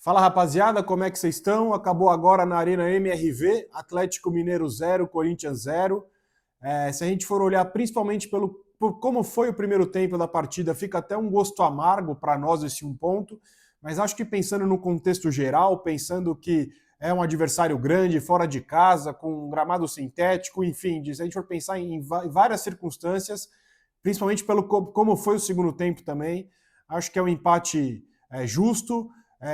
Fala rapaziada, como é que vocês estão? Acabou agora na Arena MRV, Atlético Mineiro 0, Corinthians 0. Se a gente for olhar principalmente por como foi o primeiro tempo da partida, fica até um gosto amargo para nós esse um ponto, mas acho que pensando no contexto geral, pensando que é um adversário grande, fora de casa, com um gramado sintético, enfim, se a gente for pensar em várias circunstâncias, principalmente pelo como foi o segundo tempo também, acho que é um empate justo,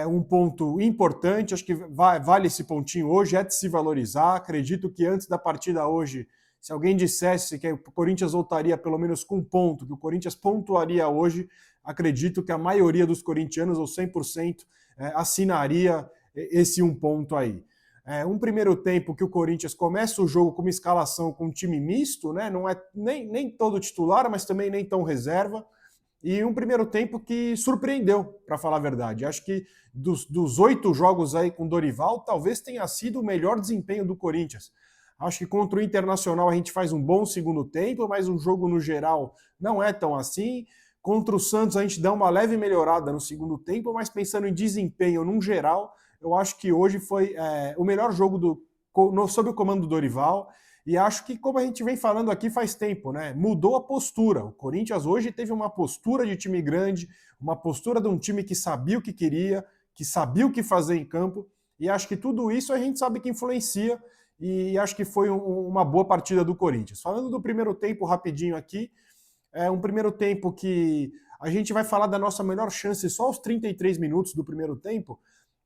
um ponto importante, acho que vale esse pontinho hoje, é de se valorizar. Acredito que antes da partida hoje, se alguém dissesse que o Corinthians voltaria pelo menos com um ponto, que o Corinthians pontuaria hoje, acredito que a maioria dos corintianos, ou 100%, assinaria esse um ponto aí. Um primeiro tempo que o Corinthians começa o jogo com uma escalação com um time misto, né? Não é nem todo titular, mas também nem tão reserva. E um primeiro tempo que surpreendeu, para falar a verdade. Acho que dos 8 jogos aí com o Dorival, talvez tenha sido o melhor desempenho do Corinthians. Acho que contra o Internacional a gente faz um bom segundo tempo, mas o jogo no geral não é tão assim. Contra o Santos a gente dá uma leve melhorada no segundo tempo, mas pensando em desempenho num geral, eu acho que hoje foi o melhor jogo sob o comando do Dorival. E acho que, como a gente vem falando aqui faz tempo, né? Mudou a postura. O Corinthians hoje teve uma postura de time grande, uma postura de um time que sabia o que queria, que sabia o que fazer em campo. E acho que tudo isso a gente sabe que influencia. E acho que foi uma boa partida do Corinthians. Falando do primeiro tempo rapidinho aqui, um primeiro tempo que a gente vai falar da nossa melhor chance só aos 33 minutos do primeiro tempo.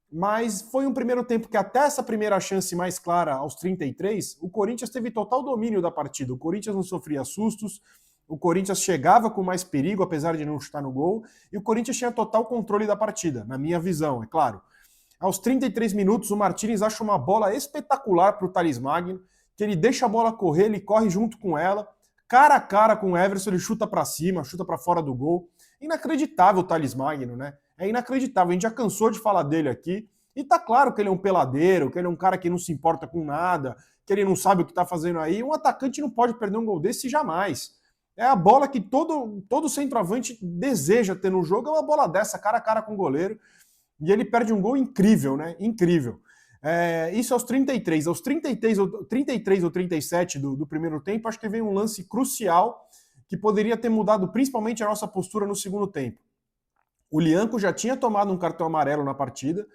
Mas foi um primeiro tempo que até essa primeira chance mais clara, aos 33, o Corinthians teve total domínio da partida. O Corinthians não sofria sustos, o Corinthians chegava com mais perigo, apesar de não chutar no gol, e o Corinthians tinha total controle da partida, na minha visão, é claro. Aos 33 minutos, o Martínez acha uma bola espetacular para o Thales Magno, que ele deixa a bola correr, ele corre junto com ela, cara a cara com o Everson, ele chuta para cima, chuta para fora do gol. Inacreditável o Thales Magno, né? É inacreditável, a gente já cansou de falar dele aqui, e tá claro que ele é um peladeiro, que ele é um cara que não se importa com nada, que ele não sabe o que tá fazendo aí. Um atacante não pode perder um gol desse jamais. É a bola que todo centroavante deseja ter no jogo, é uma bola dessa, cara a cara com o goleiro, e ele perde um gol incrível, né? Incrível. Isso aos 33. Aos 33 ou 37 do primeiro tempo, acho que vem um lance crucial que poderia ter mudado principalmente a nossa postura no segundo tempo. O Lianco já tinha tomado um cartão amarelo na partida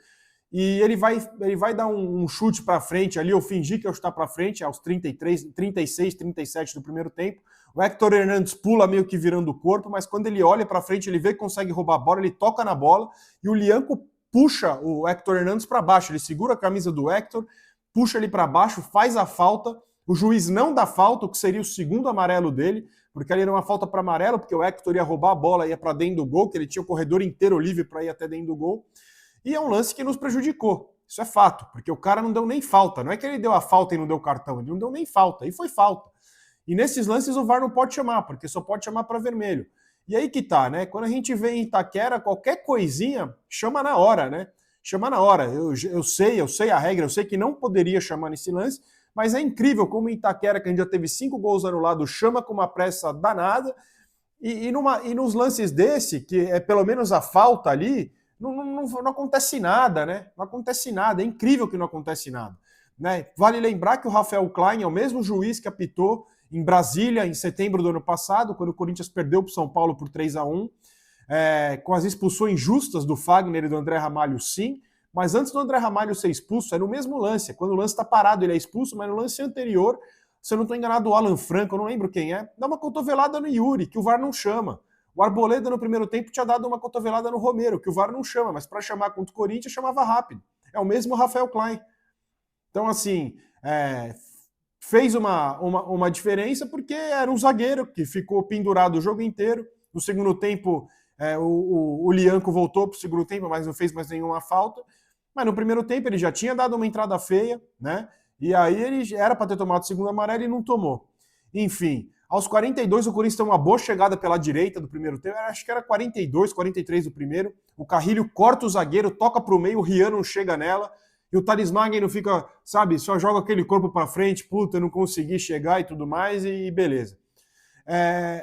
e ele vai dar um chute para frente ali, ou fingir que eu chutar para frente, aos 33, 36, 37 do primeiro tempo. O Héctor Hernandes pula meio que virando o corpo, mas quando ele olha para frente, ele vê que consegue roubar a bola, ele toca na bola e o Lianco puxa o Héctor Hernandes para baixo. Ele segura a camisa do Héctor, puxa ele para baixo, faz a falta. O juiz não dá falta, o que seria o segundo amarelo dele, porque ali era uma falta para amarelo, porque o Héctor ia roubar a bola, ia para dentro do gol, que ele tinha o corredor inteiro livre para ir até dentro do gol. E é um lance que nos prejudicou. Isso é fato, porque o cara não deu nem falta. Não é que ele deu a falta e não deu cartão, ele não deu nem falta, e foi falta. E nesses lances o VAR não pode chamar, porque só pode chamar para vermelho. E aí que tá, né? Quando a gente vê em Itaquera, qualquer coisinha chama na hora, né? Chama na hora. Eu sei a regra, eu sei que não poderia chamar nesse lance, mas é incrível como em Itaquera, que a gente já teve 5 gols anulados, chama com uma pressa danada, e nos lances desse, que é pelo menos a falta ali, não acontece nada, né? Não acontece nada, é incrível que não acontece nada. Né? Vale lembrar que o Rafael Klein é o mesmo juiz que apitou em Brasília em setembro do ano passado, quando o Corinthians perdeu para o São Paulo por 3-1, com as expulsões justas do Fagner e do André Ramalho, sim, mas antes do André Ramalho ser expulso, é no mesmo lance. Quando o lance está parado, ele é expulso, mas no lance anterior, se eu não estou enganado, o Alan Franco, eu não lembro quem é, dá uma cotovelada no Yuri, que o VAR não chama. O Arboleda, no primeiro tempo, tinha dado uma cotovelada no Romero, que o VAR não chama, mas para chamar contra o Corinthians, chamava rápido. É o mesmo Rafael Klein. Então, assim, fez uma diferença porque era um zagueiro que ficou pendurado o jogo inteiro. No segundo tempo, o Lianco voltou para o segundo tempo, mas não fez mais nenhuma falta. Mas no primeiro tempo ele já tinha dado uma entrada feia, né? E aí ele era para ter tomado o segundo amarelo e não tomou. Enfim, aos 42 o Corinthians tem uma boa chegada pela direita do primeiro tempo, acho que era 42, 43 do primeiro. O Carrilho corta o zagueiro, toca para o meio, o Rian não chega nela. E o Thales Magno fica, sabe, só joga aquele corpo para frente, puta, não consegui chegar e tudo mais, e beleza.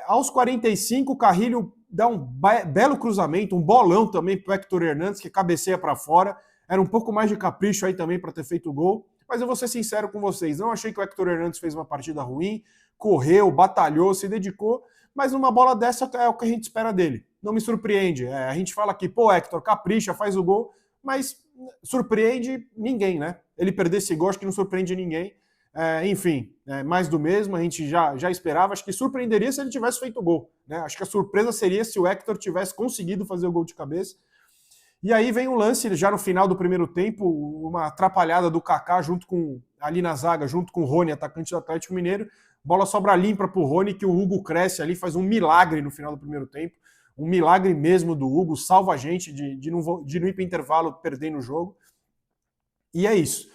Aos 45, o Carrilho dá um belo cruzamento, um bolão também pro Héctor Hernandes, que cabeceia para fora. Era um pouco mais de capricho aí também para ter feito o gol, mas eu vou ser sincero com vocês, não achei que o Héctor Hernandes fez uma partida ruim, correu, batalhou, se dedicou, mas numa bola dessa é o que a gente espera dele. Não me surpreende. A gente fala aqui, pô, Héctor, capricha, faz o gol, mas surpreende ninguém, né? Ele perder esse gol, acho que não surpreende ninguém. Enfim, mais do mesmo, a gente já esperava. Acho que surpreenderia se ele tivesse feito o gol, né? Acho que a surpresa seria se o Héctor tivesse conseguido fazer o gol de cabeça. E aí vem um lance, já no final do primeiro tempo, uma atrapalhada do Kaká ali na zaga, junto com o Rony, atacante do Atlético Mineiro. Bola sobra limpa para o Rony, que o Hugo cresce ali, faz um milagre no final do primeiro tempo. Um milagre mesmo do Hugo, salva a gente de não ir para o intervalo perdendo o jogo. E é isso.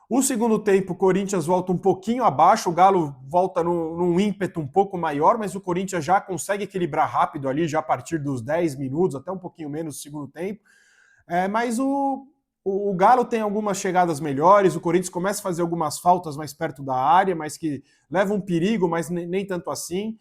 O segundo tempo, o Corinthians volta um pouquinho abaixo, o Galo volta num ímpeto um pouco maior, mas o Corinthians já consegue equilibrar rápido ali, já a partir dos 10 minutos, até um pouquinho menos no segundo tempo. Mas o Galo tem algumas chegadas melhores, o Corinthians começa a fazer algumas faltas mais perto da área, mas que levam um perigo, mas nem tanto assim.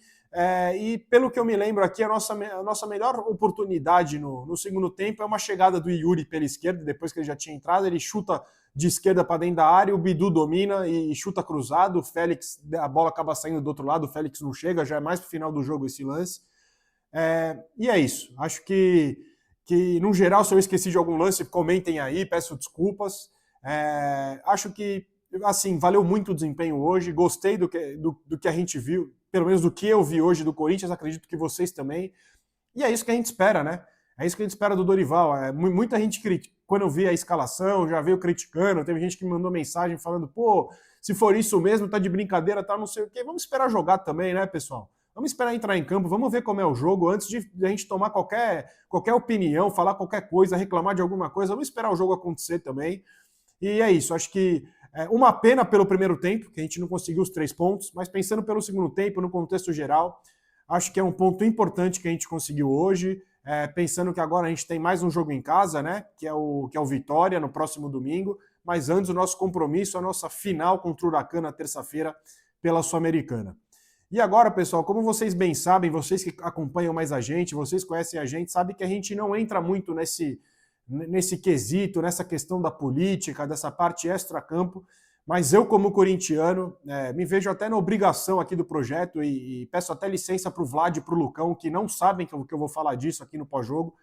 E pelo que eu me lembro aqui, a nossa melhor oportunidade no segundo tempo é uma chegada do Yuri pela esquerda, depois que ele já tinha entrado, ele chuta de esquerda para dentro da área, o Bidu domina e chuta cruzado, o Félix, a bola acaba saindo do outro lado, o Félix não chega, já é mais para o final do jogo esse lance. E é isso, acho que no geral, se eu esqueci de algum lance, comentem aí, peço desculpas. Acho que, assim, valeu muito o desempenho hoje, gostei do que a gente viu, pelo menos do que eu vi hoje do Corinthians, acredito que vocês também. E é isso que a gente espera, né? É isso que a gente espera do Dorival. Muita gente critica, quando eu vi a escalação, já veio criticando, teve gente que me mandou mensagem falando, pô, se for isso mesmo, tá de brincadeira, tá não sei o quê. Vamos esperar jogar também, né, pessoal? Vamos esperar entrar em campo, vamos ver como é o jogo, antes de a gente tomar qualquer opinião, falar qualquer coisa, reclamar de alguma coisa, vamos esperar o jogo acontecer também. E é isso, acho que uma pena pelo primeiro tempo, que a gente não conseguiu os 3 pontos, mas pensando pelo segundo tempo, no contexto geral, acho que é um ponto importante que a gente conseguiu hoje, pensando que agora a gente tem mais um jogo em casa, né, que é o Vitória, no próximo domingo, mas antes o nosso compromisso, a nossa final contra o Huracan na terça-feira pela Sul-Americana. E agora, pessoal, como vocês bem sabem, vocês que acompanham mais a gente, vocês conhecem a gente, sabem que a gente não entra muito nesse quesito, nessa questão da política, dessa parte extra-campo, mas eu, como corintiano, me vejo até na obrigação aqui do projeto e peço até licença para o Vlad e para o Lucão, que não sabem que eu vou falar disso aqui no pós-jogo,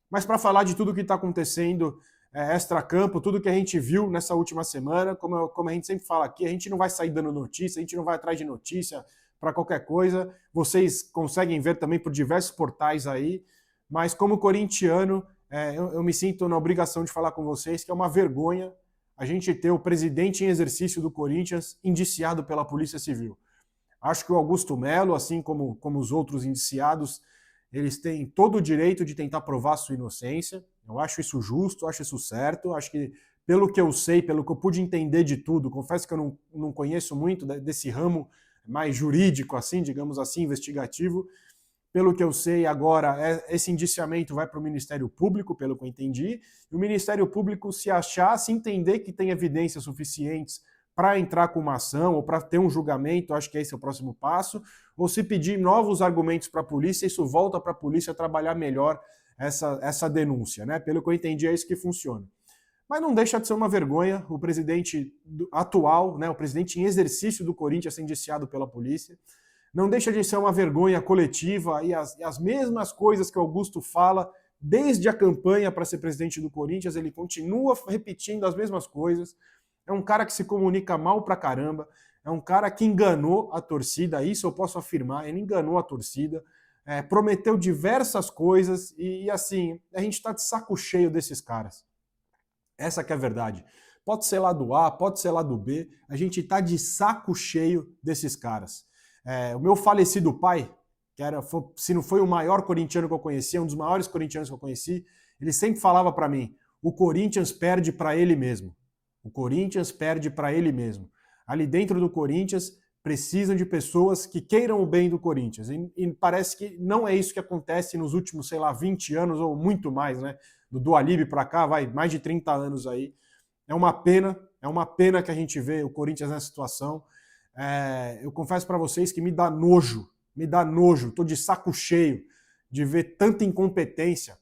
mas para falar de tudo que está acontecendo extra-campo, tudo que a gente viu nessa última semana, como a gente sempre fala aqui, a gente não vai sair dando notícia, a gente não vai atrás de notícia para qualquer coisa, vocês conseguem ver também por diversos portais aí, mas como corintiano, eu me sinto na obrigação de falar com vocês que é uma vergonha a gente ter o presidente em exercício do Corinthians indiciado pela Polícia Civil. Acho que o Augusto Melo, assim como os outros indiciados, eles têm todo o direito de tentar provar sua inocência. Eu acho isso justo, acho isso certo. Acho que, pelo que eu sei, pelo que eu pude entender de tudo, confesso que eu não conheço muito desse ramo mais jurídico, assim, digamos assim, investigativo. Pelo que eu sei, agora, esse indiciamento vai para o Ministério Público, pelo que eu entendi, e o Ministério Público, se achar, se entender que tem evidências suficientes para entrar com uma ação ou para ter um julgamento, acho que esse é o próximo passo, ou se pedir novos argumentos para a polícia, isso volta para a polícia trabalhar melhor essa denúncia, né? Pelo que eu entendi, é isso que funciona. Mas não deixa de ser uma vergonha o presidente atual, né, o presidente em exercício do Corinthians ser indiciado pela polícia. Não deixa de ser uma vergonha coletiva e as mesmas coisas que o Augusto fala desde a campanha para ser presidente do Corinthians, ele continua repetindo as mesmas coisas. É um cara que se comunica mal pra caramba, é um cara que enganou a torcida, isso eu posso afirmar, ele enganou a torcida, prometeu diversas coisas e assim, a gente está de saco cheio desses caras. Essa que é a verdade. Pode ser lá do A, pode ser lá do B, a gente está de saco cheio desses caras. O meu falecido pai, que se não foi o maior corintiano que eu conheci, um dos maiores corintianos que eu conheci, ele sempre falava para mim, o Corinthians perde para ele mesmo. O Corinthians perde para ele mesmo. Ali dentro do Corinthians, precisam de pessoas que queiram o bem do Corinthians. E parece que não é isso que acontece nos últimos, 20 anos ou muito mais, né? Do Alib para cá, vai mais de 30 anos aí. É uma pena que a gente vê o Corinthians nessa situação. Eu confesso para vocês que me dá nojo, tô de saco cheio de ver tanta incompetência,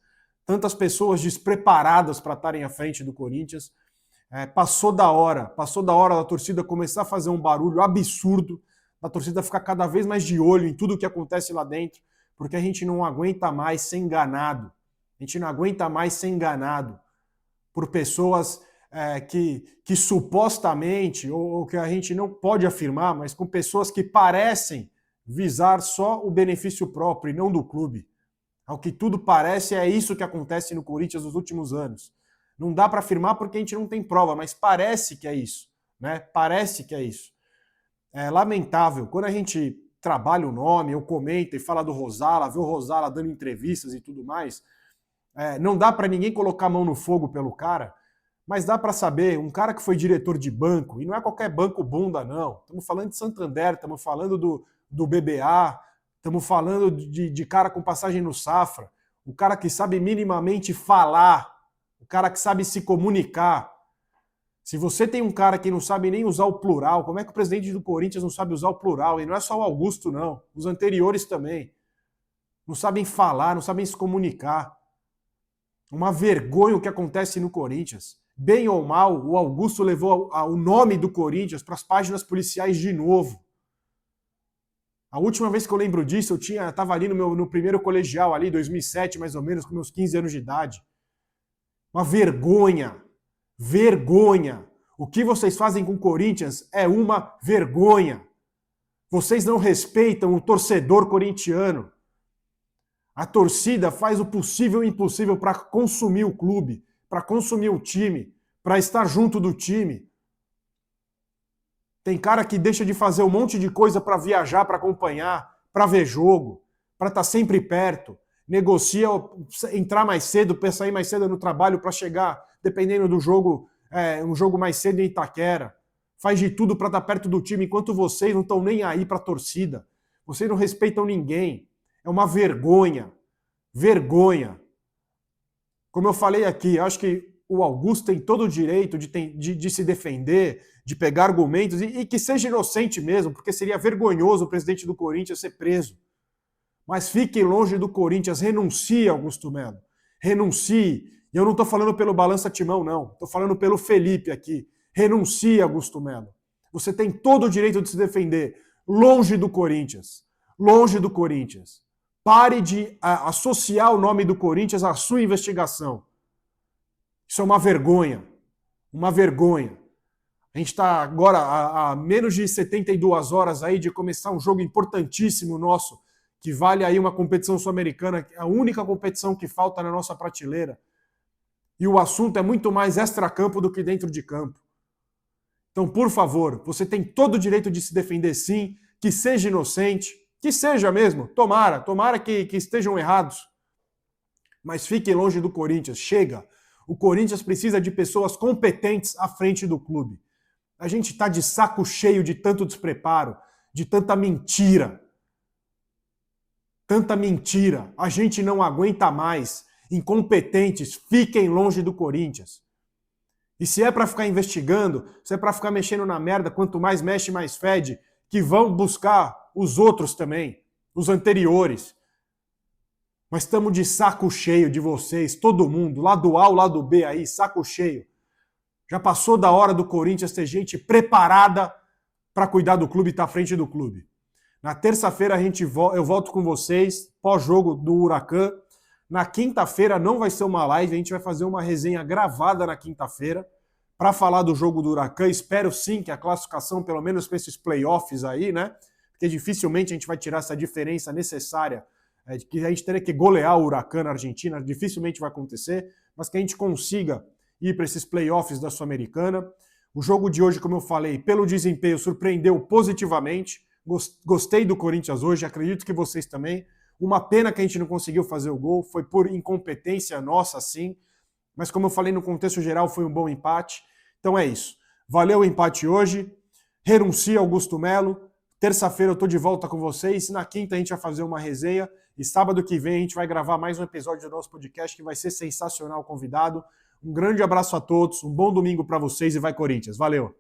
tantas pessoas despreparadas para estarem à frente do Corinthians. Passou da hora da torcida começar a fazer um barulho absurdo, da torcida ficar cada vez mais de olho em tudo o que acontece lá dentro, porque a gente não aguenta mais ser enganado. A gente não aguenta mais ser enganado por pessoas que supostamente, ou que a gente não pode afirmar, mas com pessoas que parecem visar só o benefício próprio e não do clube. Ao que tudo parece, é isso que acontece no Corinthians nos últimos anos. Não dá para afirmar porque a gente não tem prova, mas parece que é isso, né? Parece que é isso. É lamentável. Quando a gente trabalha o nome, eu comento e fala do Rosala, vê o Rosala dando entrevistas e tudo mais, não dá para ninguém colocar a mão no fogo pelo cara, mas dá para saber, um cara que foi diretor de banco, e não é qualquer banco bunda, não. Estamos falando de Santander, estamos falando do BBA, estamos falando de cara com passagem no Safra, o cara que sabe minimamente falar, o cara que sabe se comunicar. Se você tem um cara que não sabe nem usar o plural, como é que o presidente do Corinthians não sabe usar o plural? E não é só o Augusto, não. Os anteriores também. Não sabem falar, não sabem se comunicar. Uma vergonha o que acontece no Corinthians. Bem ou mal, o Augusto levou o nome do Corinthians para as páginas policiais de novo. A última vez que eu lembro disso, eu estava ali no primeiro colegial, ali, 2007, mais ou menos, com meus 15 anos de idade. Uma vergonha. Vergonha. O que vocês fazem com o Corinthians é uma vergonha. Vocês não respeitam o torcedor corintiano. A torcida faz o possível e o impossível para consumir o clube, para consumir o time, para estar junto do time. Tem cara que deixa de fazer um monte de coisa para viajar, para acompanhar, para ver jogo, para estar sempre perto. Negocia entrar mais cedo, para sair mais cedo no trabalho, para chegar, dependendo do jogo, um jogo mais cedo em Itaquera. Faz de tudo para estar perto do time, enquanto vocês não estão nem aí para a torcida. Vocês não respeitam ninguém. É uma vergonha. Vergonha. Como eu falei aqui, acho que o Augusto tem todo o direito de se defender, de pegar argumentos, e que seja inocente mesmo, porque seria vergonhoso o presidente do Corinthians ser preso. Mas fique longe do Corinthians, renuncie, Augusto Melo. Renuncie. E eu não estou falando pelo Balança Timão, não. Estou falando pelo Felipe aqui. Renuncie, Augusto Melo. Você tem todo o direito de se defender. Longe do Corinthians. Longe do Corinthians. Pare de associar o nome do Corinthians à sua investigação. Isso é uma vergonha. Uma vergonha. A gente está agora a menos de 72 horas aí de começar um jogo importantíssimo nosso, que vale aí uma competição sul-americana, a única competição que falta na nossa prateleira. E o assunto é muito mais extracampo do que dentro de campo. Então, por favor, você tem todo o direito de se defender sim, que seja inocente, que seja mesmo, tomara que estejam errados. Mas fique longe do Corinthians, chega. O Corinthians precisa de pessoas competentes à frente do clube. A gente está de saco cheio de tanto despreparo, de tanta mentira. Tanta mentira. A gente não aguenta mais. Incompetentes, fiquem longe do Corinthians. E se é para ficar investigando, se é para ficar mexendo na merda, quanto mais mexe, mais fede, que vão buscar os outros também, os anteriores. Mas estamos de saco cheio de vocês, todo mundo, lado A, lado B aí, saco cheio. Já passou da hora do Corinthians ter gente preparada para cuidar do clube e estar à frente do clube. Na terça-feira eu volto com vocês, pós-jogo do Huracan. Na quinta-feira não vai ser uma live, a gente vai fazer uma resenha gravada na quinta-feira para falar do jogo do Huracan. Espero sim que a classificação, pelo menos para esses playoffs aí, né? Porque dificilmente a gente vai tirar essa diferença necessária de que a gente teria que golear o Huracan na Argentina, dificilmente vai acontecer, mas que a gente consiga ir para esses playoffs da Sul-Americana. O jogo de hoje, como eu falei, pelo desempenho, surpreendeu positivamente. Gostei do Corinthians hoje, acredito que vocês também. Uma pena que a gente não conseguiu fazer o gol, foi por incompetência nossa, sim. Mas como eu falei, no contexto geral, foi um bom empate. Então é isso. Valeu o empate hoje. Renuncia Augusto Melo. Terça-feira eu estou de volta com vocês. Na quinta a gente vai fazer uma resenha. E sábado que vem a gente vai gravar mais um episódio do nosso podcast que vai ser sensacional, convidado. Um grande abraço a todos, um bom domingo para vocês e vai Corinthians. Valeu!